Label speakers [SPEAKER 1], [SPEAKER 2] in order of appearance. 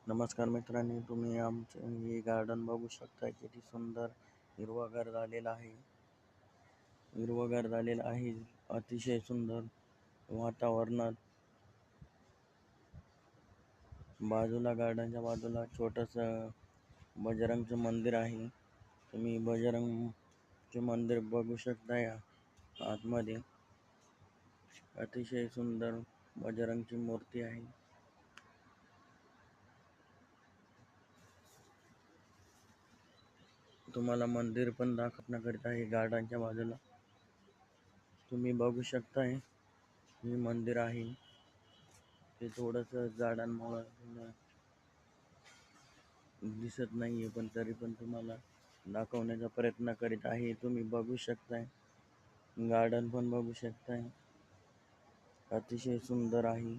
[SPEAKER 1] नमस्कार मित्रांनो, तुम्ही आमचे हे गार्डन बघू शकता. किती सुंदर हिरवंगार झालेलं आहे. अतिशय सुंदर वातावरणात गार्डनच्या बाजूला छोटंसं बजरंगचं मंदिर आहे. तुम्ही बजरंगचे मंदिर बघू शकता. या आतमध्ये अतिशय सुंदर बजरंगची मूर्ती आहे. तुम्हाला मंदिर पण दाखवण्याकरिता आहे. गार्डनच्या बाजूला तुम्ही बघू शकताय हे मंदिर आहे. ते थोडंसं झाडांमुळे दिसत नाहीये, पण तरी पण तुम्हाला दाखवण्याचा प्रयत्न करीत आहे. तुम्ही बघू शकताय, गार्डन पण बघू शकताय. अतिशय सुंदर आहे.